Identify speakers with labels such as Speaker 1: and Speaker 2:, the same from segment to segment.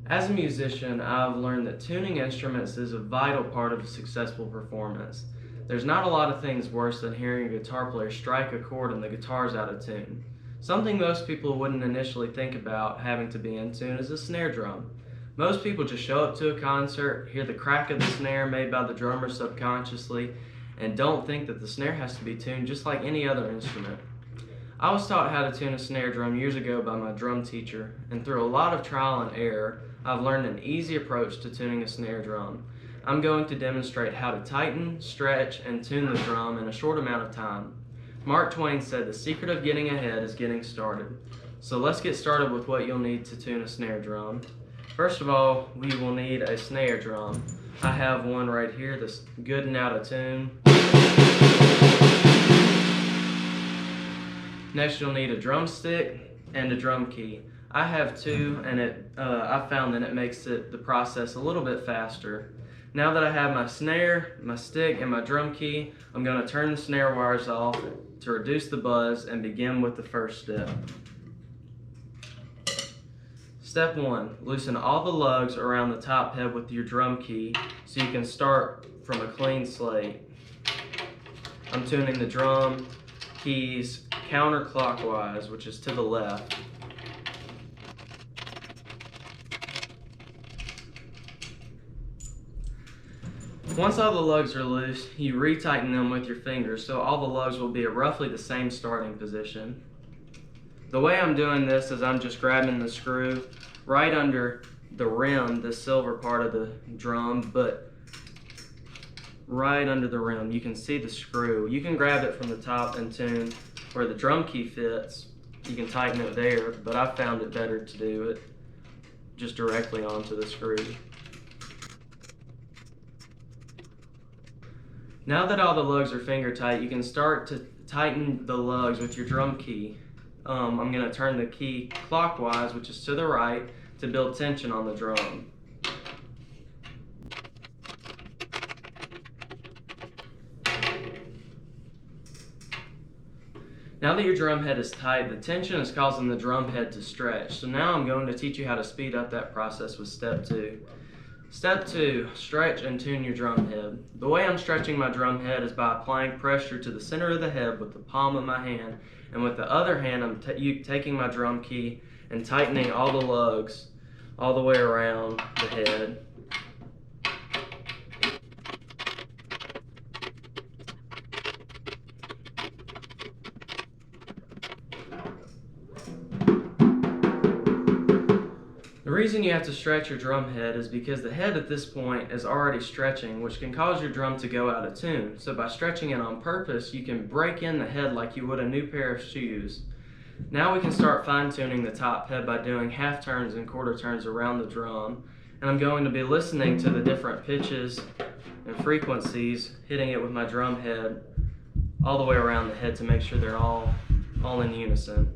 Speaker 1: As a musician, I've learned that tuning instruments is a vital part of a successful performance. There's not a lot of things worse than hearing a guitar player strike a chord and the guitar's out of tune. Something most people wouldn't initially think about having to be in tune is a snare drum. Most people just show up to a concert, hear the crack of the snare made by the drummer subconsciously, and don't think that the snare has to be tuned just like any other instrument. I was taught how to tune a snare drum years ago by my drum teacher, and through a lot of trial and error, I've learned an easy approach to tuning a snare drum. I'm going to demonstrate how to tighten, stretch, and tune the drum in a short amount of time. Mark Twain said the secret of getting ahead is getting started. So let's get started with what you'll need to tune a snare drum. First of all, we will need a snare drum. I have one right here that's good and out of tune. Next, you'll need a drumstick and a drum key. I have two, and I found that it makes the process a little bit faster. Now that I have my snare, my stick, and my drum key, I'm going to turn the snare wires off to reduce the buzz and begin with the first step. Step 1, loosen all the lugs around the top head with your drum key so you can start from a clean slate. I'm tuning the drum keys counterclockwise, which is to the left. Once all the lugs are loose, you retighten them with your fingers so all the lugs will be at roughly the same starting position. The way I'm doing this is I'm just grabbing the screw right under the rim, the silver part of the drum, but right under the rim. You can see the screw. You can grab it from the top and tune where the drum key fits. You can tighten it there, but I found it better to do it just directly onto the screw. Now that all the lugs are finger tight, you can start to tighten the lugs with your drum key. I'm going to turn the key clockwise, which is to the right, to build tension on the drum. Now that your drum head is tight, the tension is causing the drum head to stretch. So now I'm going to teach you how to speed up that process with step 2. Step 2, stretch and tune your drum head. The way I'm stretching my drum head is by applying pressure to the center of the head with the palm of my hand, and with the other hand I'm taking my drum key and tightening all the lugs all the way around the head. The reason you have to stretch your drum head is because the head at this point is already stretching, which can cause your drum to go out of tune. So by stretching it on purpose, you can break in the head like you would a new pair of shoes. Now we can start fine-tuning the top head by doing half turns and quarter turns around the drum. And I'm going to be listening to the different pitches and frequencies, hitting it with my drum head all the way around the head to make sure they're all in unison.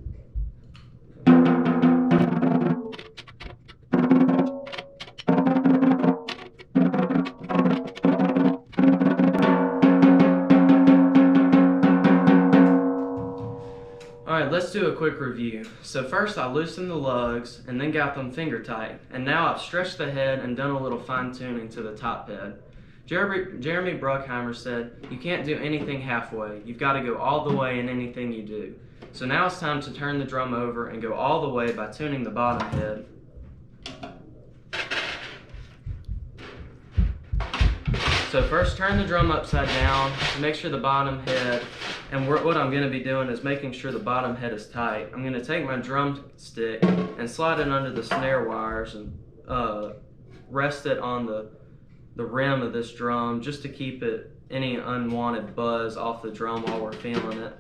Speaker 1: Alright, let's do a quick review. So first I loosened the lugs and then got them finger tight. And now I've stretched the head and done a little fine tuning to the top head. Jeremy Bruckheimer said, "You can't do anything halfway. You've got to go all the way in anything you do." So now it's time to turn the drum over and go all the way by tuning the bottom head. So first turn the drum upside down to make sure the bottom head, and what I'm going to be doing is making sure the bottom head is tight. I'm going to take my drumstick and slide it under the snare wires and rest it on the rim of this drum just to keep any unwanted buzz off the drum while we're feeling it.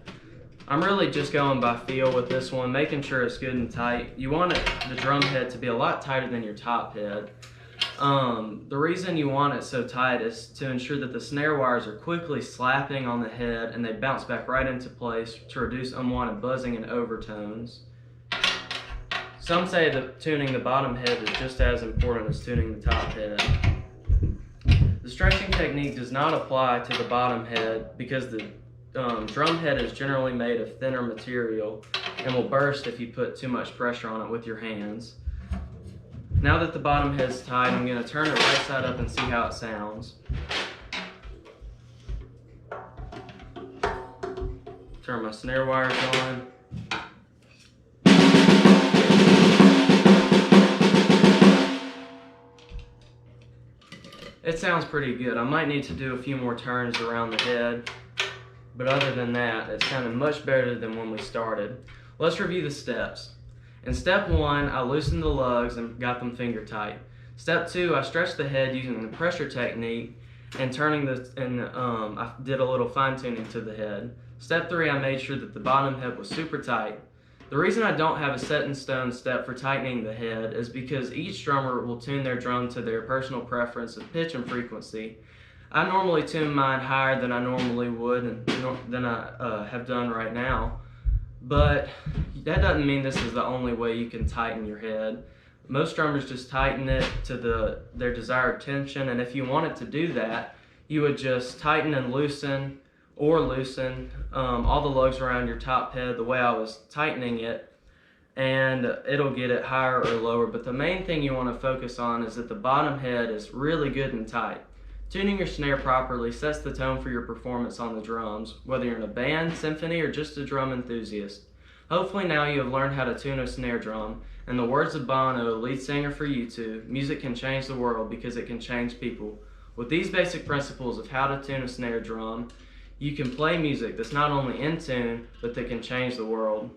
Speaker 1: I'm really just going by feel with this one, making sure it's good and tight. You want the drum head to be a lot tighter than your top head. The reason you want it so tight is to ensure that the snare wires are quickly slapping on the head and they bounce back right into place to reduce unwanted buzzing and overtones. Some say that tuning the bottom head is just as important as tuning the top head. The stretching technique does not apply to the bottom head because the drum head is generally made of thinner material and will burst if you put too much pressure on it with your hands. Now that the bottom head's tight, I'm going to turn it right side up and see how it sounds. Turn my snare wires on. It sounds pretty good. I might need to do a few more turns around the head, but other than that, it sounded much better than when we started. Let's review the steps. In step 1, I loosened the lugs and got them finger tight. Step 2, I stretched the head using the pressure technique and I did a little fine tuning to the head. Step 3, I made sure that the bottom head was super tight. The reason I don't have a set in stone step for tightening the head is because each drummer will tune their drum to their personal preference of pitch and frequency. I normally tune mine higher than I normally would and than I have done right now. But that doesn't mean this is the only way you can tighten your head. Most drummers just tighten it to their desired tension, and if you wanted to do that, you would just tighten and loosen all the lugs around your top head the way I was tightening it, and it'll get it higher or lower. But the main thing you want to focus on is that the bottom head is really good and tight. Tuning your snare properly sets the tone for your performance on the drums, whether you're in a band, symphony, or just a drum enthusiast. Hopefully now you have learned how to tune a snare drum. In the words of Bono, lead singer for U2, music can change the world because it can change people. With these basic principles of how to tune a snare drum, you can play music that's not only in tune, but that can change the world.